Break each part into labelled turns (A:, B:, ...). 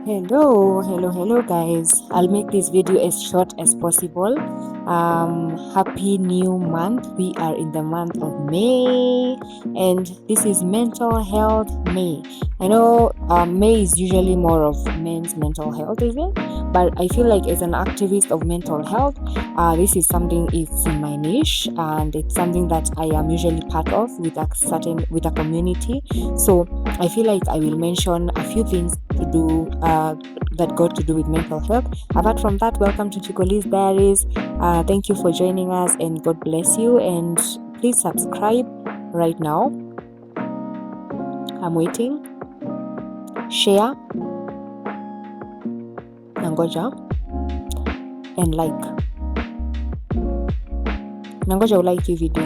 A: Hello, guys. I'll make this video as short as possible. Happy new month. We are in the month of May, and this is Mental Health May. I know May is usually more of men's mental health, is it? But I feel like as an activist of mental health, this is something it's in my niche, and it's something that I am usually part of with a community. So I feel like I will mention a few things to do that got to do with mental health. Apart from that, welcome to Chicoli's Diaries. Thank you for joining us, and God bless you. And please subscribe right now. I'm waiting. Share, nangoja, and like. Nangoja ulike hii video.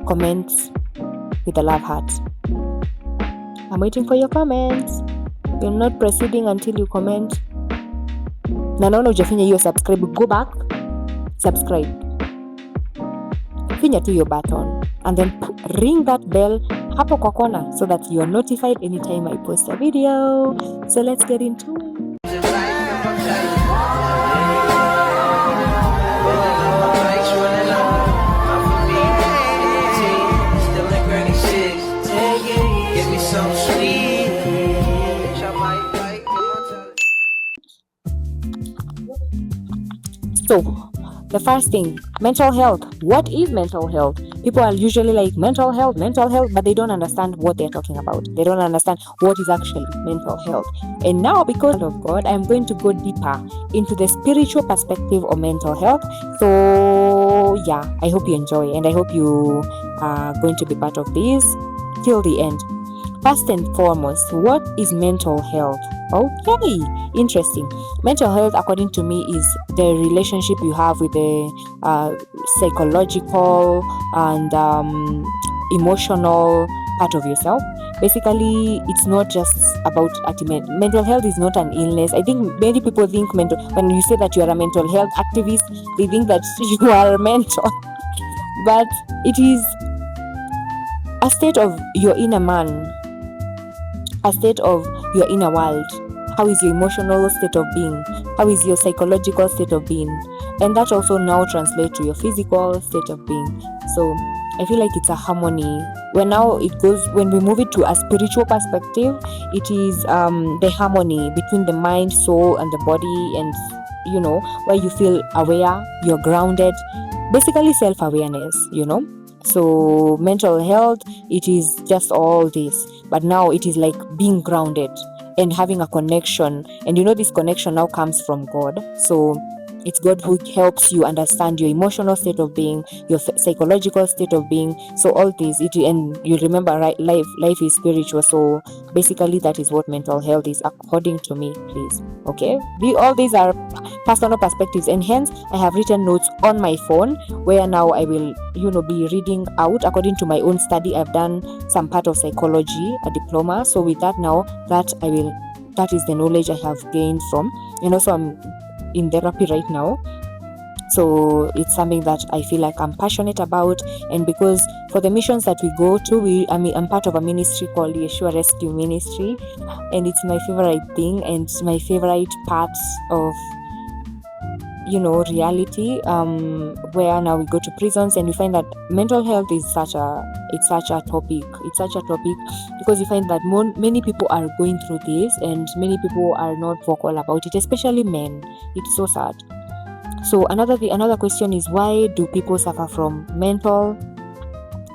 A: Comments with a love heart. I'm waiting for your comments. You're not proceeding until you comment. Na naona hujafanya hiyo subscribe. Go back, subscribe. Finya tu your button and then ring that bell hapo kwa kona so that you are notified anytime I post a video. So let's get into it. So, the first thing, mental health. What is mental health? People are usually like, mental health, but they don't understand what they're talking about. They don't understand what is actually mental health. And now, because of God, I'm going to go deeper into the spiritual perspective of mental health. So, yeah, I hope you enjoy, and I hope you are going to be part of this till the end. First and foremost, what is mental health? Okay, interesting. Mental health, according to me, is the relationship you have with the psychological and emotional part of yourself. Basically, it's not just about mental health is not an illness. I think many people think when you say that you are a mental health activist, they think that you are mental, but it is a state of your inner man, a state of your inner world. How is your emotional state of being? How is your psychological state of being? And that also now translates to your physical state of being. So I feel like it's a harmony. When we move it to a spiritual perspective, it is the harmony between the mind, soul, and the body, and where you feel aware, you're grounded. Basically self-awareness, So mental health, it is just all this, but now it is like being grounded and having a connection, and this connection now comes from God. So it's God who helps you understand your emotional state of being, your psychological state of being. So all this, and you remember, right? Life is spiritual. So basically, that is what mental health is, according to me. Please, okay. All these are personal perspectives, and hence I have written notes on my phone where now I will, be reading out according to my own study. I've done some part of psychology, a diploma. So with that now, that is the knowledge I have gained from, and also I'm in therapy right now. So it's something that I feel like I'm passionate about, and because for the missions that we go to, I'm part of a ministry called the Yeshua Rescue Ministry, and it's my favorite thing, and it's my favorite part of reality, where now we go to prisons and we find that mental health is such a topic because you find that many people are going through this, and many people are not vocal about it, especially men. It's so sad. So another question is, why do people suffer from mental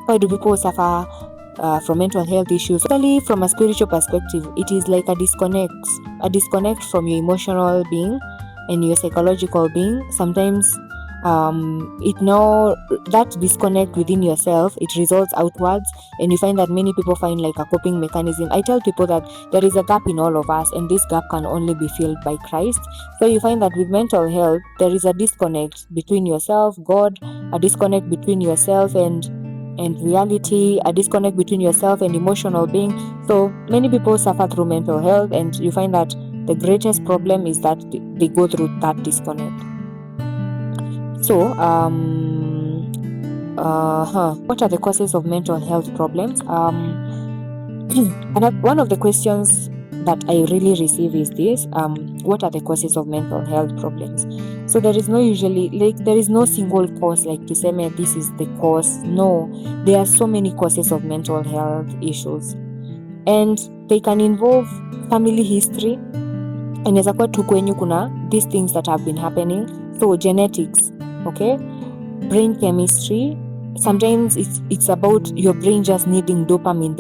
A: health issues? Especially from a spiritual perspective, it is like a disconnect from your emotional being and your psychological being. Sometimes that disconnect within yourself, it results outwards, and you find that many people find like a coping mechanism. I tell people that there is a gap in all of us, and this gap can only be filled by Christ. So you find that with mental health, there is a disconnect between yourself, God, a disconnect between yourself and reality, a disconnect between yourself and emotional being. So many people suffer through mental health, and you find that the greatest problem is that they go through that disconnect. So, what are the causes of mental health problems? And one of the questions that I really receive is this: what are the causes of mental health problems? So there is no single cause, like to say, man, this is the cause. No, there are so many causes of mental health issues, and they can involve family history. Inaweza kuwa tu kwenyu kuna these things that have been happening, so genetics, okay, brain chemistry. Sometimes it's about your brain just needing dopamine.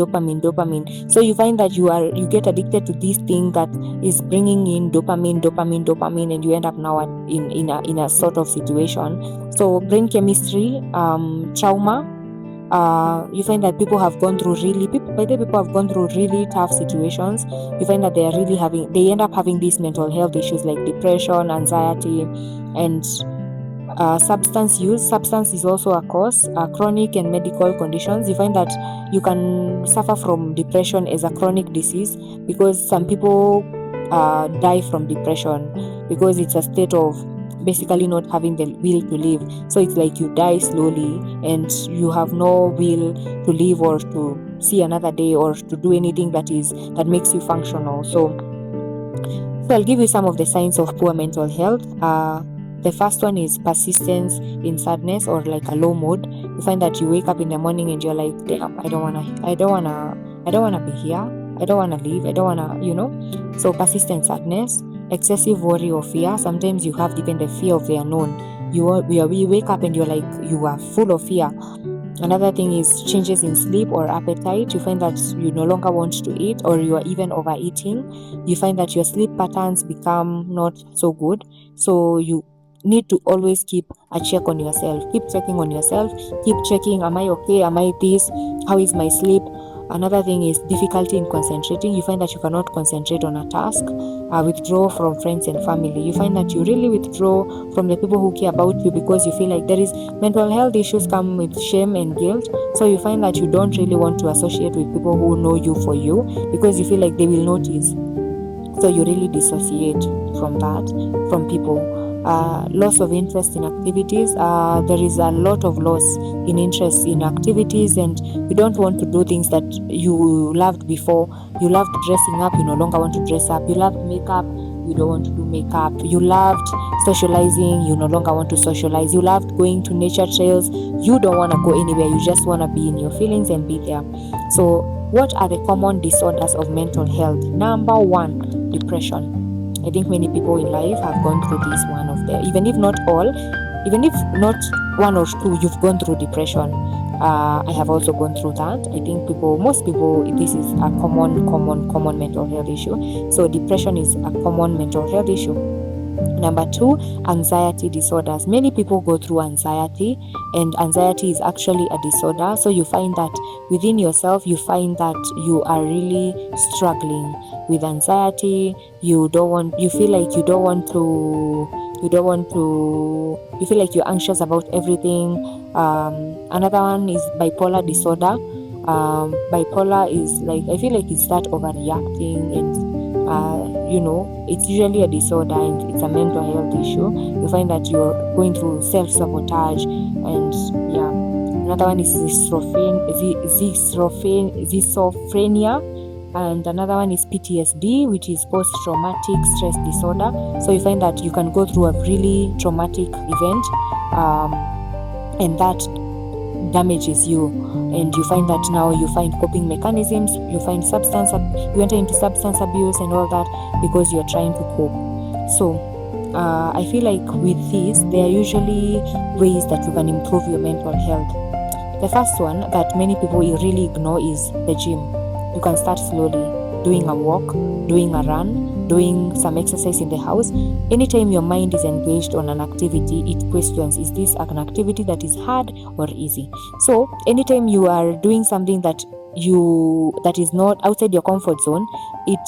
A: So you find that you get addicted to this thing that is bringing in dopamine, and you end up now in a sort of situation. So brain chemistry, trauma. You find that people have gone through really tough situations. You find that they end up having these mental health issues like depression, anxiety, and substance use. Substance is also a cause. Chronic and medical conditions. You find that you can suffer from depression as a chronic disease, because some people die from depression because it's a state of basically not having the will to live. So it's like you die slowly and you have no will to live or to see another day or to do anything that makes you functional. So I'll give you some of the signs of poor mental health. The first one is persistence in sadness or like a low mood. You find that you wake up in the morning and you're like, damn, I don't wanna be here. I don't wanna leave. I don't wanna, So persistent sadness, excessive worry or fear. Sometimes you have even the fear of the unknown. You wake up and you're like, you are full of fear. Another thing is changes in sleep or appetite. You find that you no longer want to eat, or you are even overeating. You find that your sleep patterns become not so good. So you need to always keep a check on yourself. Keep checking on yourself. Keep checking, am I okay? Am I this? How is my sleep? Another thing is difficulty in concentrating. You find that you cannot concentrate on a task. Withdraw from friends and family. You find that you really withdraw from the people who care about you because you feel like there is mental health issues come with shame and guilt. So you find that you don't really want to associate with people who know you for you because you feel like they will notice. So you really dissociate from people. Loss of interest in activities. There is a lot of loss in interest in activities, and you don't want to do things that you loved before. You loved dressing up, you no longer want to dress up. You loved makeup, you don't want to do makeup. You loved socializing, you no longer want to socialize. You loved going to nature trails, you don't want to go anywhere. You just want to be in your feelings and be there. So what are the common disorders of mental health? Number 1, depression. I think many people in life have gone through this one of them. Even if not one or two, you've gone through depression. I have also gone through that. I think most people, this is a common mental health issue. So depression is a common mental health issue. Number 2, anxiety disorders. Many people go through anxiety, and anxiety is actually a disorder. So you find that within yourself, you find that you are really struggling with anxiety. You feel like you're anxious about everything. Another one is bipolar disorder. Bipolar is like, I feel like it's that overreacting, and it's usually a disorder and it's a mental health issue. You find that you're going through self-sabotage, and another one is schizophrenia, and another one is PTSD, which is post-traumatic stress disorder. So you find that you can go through a really traumatic event, and that damages you, and you find that now you find coping mechanisms, you enter into substance abuse and all that because you're trying to cope. So I feel like with this, there are usually ways that you can improve your mental health. The first one that many people really ignore is the gym. You can start slowly, doing a walk, doing a run, doing some exercise in the house. Anytime your mind is engaged on an activity, it questions, is this an activity that is hard or easy? So anytime you are doing something that is not outside your comfort zone, it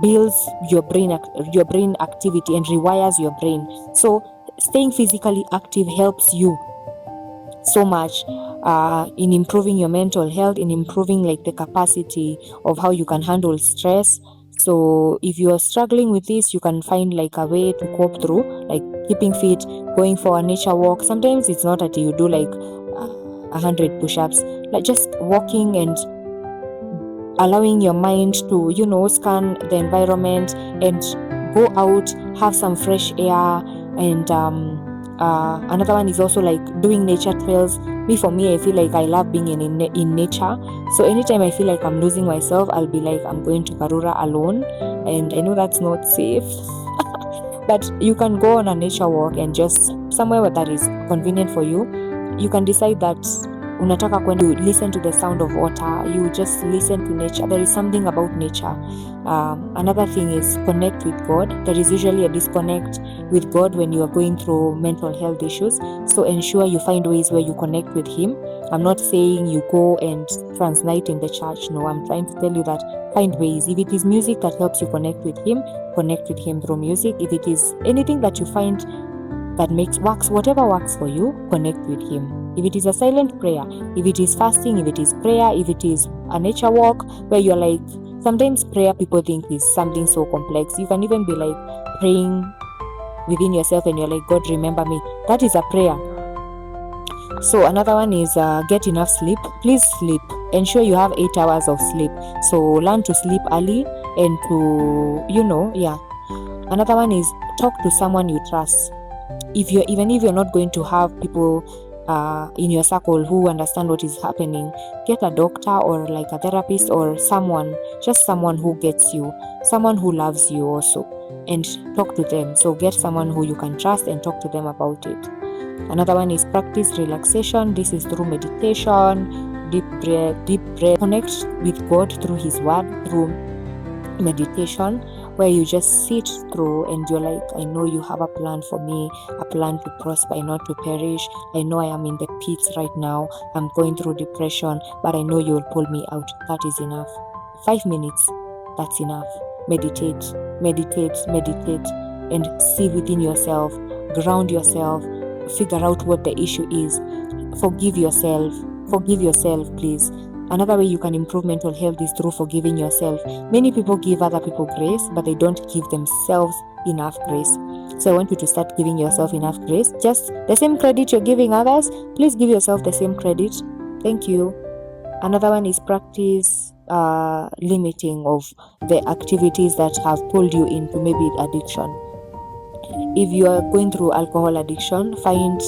A: rebuilds your brain activity and rewires your brain. So staying physically active helps you so much in improving your mental health, in improving like the capacity of how you can handle stress. So if you are struggling with this, you can find like a way to cope through, like keeping fit, going for a nature walk. Sometimes it's not that you do like 100 push-ups, like just walking and allowing your mind to, scan the environment and go out, have some fresh air. And another one is also like doing nature trails. For me, I feel like I love being in nature. So anytime I feel like I'm losing myself, I'll be like, I'm going to Karura alone. And I know that's not safe. But you can go on a nature walk and just somewhere that is convenient for you. You can decide that unataka kwenda, you listen to the sound of water, you just listen to nature. There is something about nature. Another thing is connect with God. There is usually a disconnect with God when you are going through mental health issues. So ensure you find ways where you connect with Him. I'm not saying you go and transnight in the church. No, I'm trying to tell you that find ways. If it is music that helps you connect with Him through music. If it is anything that you find that works, whatever works for you, connect with Him. If it is a silent prayer, if it is fasting, if it is prayer, if it is a nature walk where you're like, sometimes prayer people think is something so complex. You can even be like praying within yourself and you're like, God, remember me. That is a prayer. So another one is get enough sleep. Please sleep. Ensure you have 8 hours of sleep. So learn to sleep early and to, Another one is talk to someone you trust. Even if you're not going to have people in your circle who understand what is happening, get a doctor or like a therapist or someone who gets you, someone who loves you also, and talk to them. So get someone who you can trust and talk to them about it. Another one is practice relaxation. This is through meditation, deep breath. Connect with God through His word, through meditation, where you just sit through and you're like, I know you have a plan for me, a plan to prosper and not to perish. I know I am in the pits right now. I'm going through depression, but I know you will pull me out. That is enough. 5 minutes, that's enough. Meditate, and see within yourself, ground yourself, figure out what the issue is. Forgive yourself, please. Another way you can improve mental health is through forgiving yourself. Many people give other people grace, but they don't give themselves enough grace. So I want you to start giving yourself enough grace. Just the same credit you're giving others, please give yourself the same credit. Thank you. Another one is practice limiting of the activities that have pulled you into maybe addiction. If you are going through alcohol addiction, find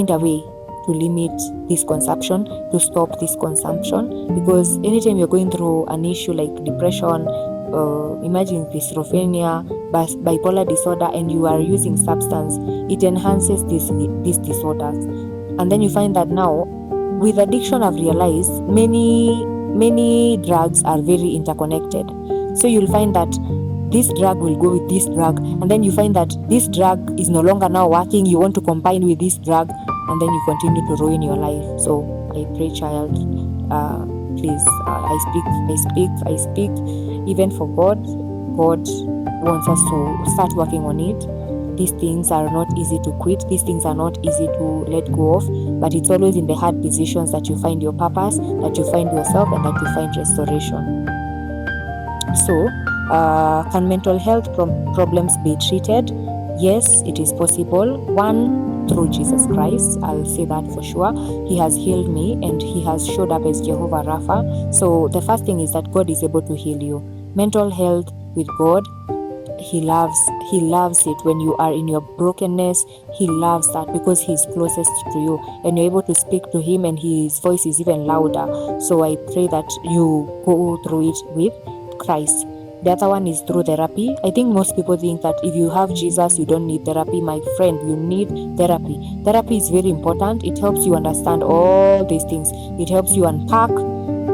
A: a way to limit this consumption, to stop this consumption, because anytime you're going through an issue like depression, imagine schizophrenia, bipolar disorder, and you are using substance, it enhances these disorders. And then you find that now with addiction, I've realized many drugs are very interconnected. So you'll find that this drug will go with this drug, and then you find that this drug is no longer now working, you want to combine with this drug, and then you continue to ruin your life. So I pray, child, please, I speak even for God. God wants us to start working on it. These things are not easy to quit. These things are not easy to let go of, but it's always in the hard decisions that you find your purpose, that you find yourself, and that you find restoration. So can mental health problems be treated? Yes, it is possible. One, through Jesus Christ. I'll say that for sure. He has healed me and He has showed up as Jehovah Rapha. So the first thing is that God is able to heal you. Mental health with God, He loves it. When you are in your brokenness, He loves that because He's closest to you and you're able to speak to Him and His voice is even louder. So I pray that you go through it with Christ. The other one is through therapy. I think most people think that if you have Jesus, you don't need therapy. My friend, you need therapy. Therapy is very important. It helps you understand all these things. It helps you unpack.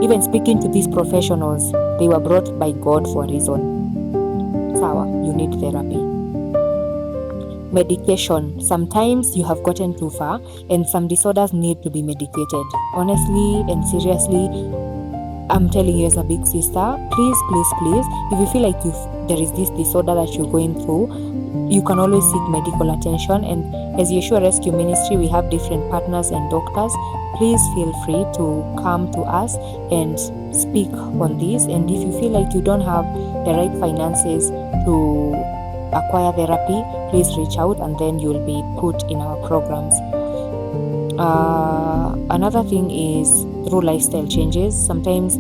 A: Even speaking to these professionals, they were brought by God for a reason. Sawa, you need therapy. Medication. Sometimes you have gotten too far and some disorders need to be medicated. Honestly and seriously, I'm telling you as a big sister, please, if you feel like there is this disorder that you're going through, you can always seek medical attention. And as Yeshua Rescue Ministry, we have different partners and doctors. Please feel free to come to us and speak on this. And if you feel like you don't have the right finances to acquire therapy, please reach out and then you'll be put in our programs. Another thing is through lifestyle changes. Sometimes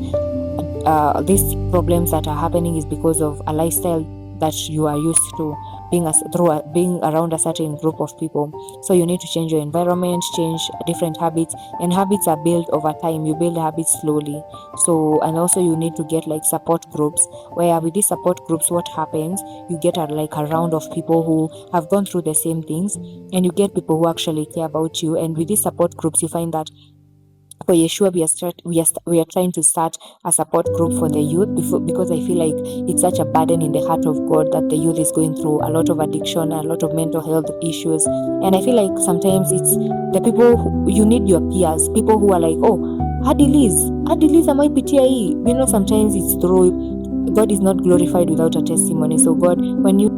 A: these problems that are happening is because of a lifestyle that you are used to being around a certain group of people. So you need to change your environment, change different habits, and habits are built over time. You build habits slowly. So, and also you need to get like support groups, where with these support groups, what happens, you get like a round of people who have gone through the same things, and you get people who actually care about you. And with these support groups, you find that for Yeshua, we are trying to start a support group for the youth, because I feel like it's such a burden in the heart of God that the youth is going through a lot of addiction, a lot of mental health issues. And I feel like sometimes it's the people you need your peers, people who are like, oh, hadi Liz amaipitia hii. Sometimes it's through God is not glorified without a testimony. So God, when you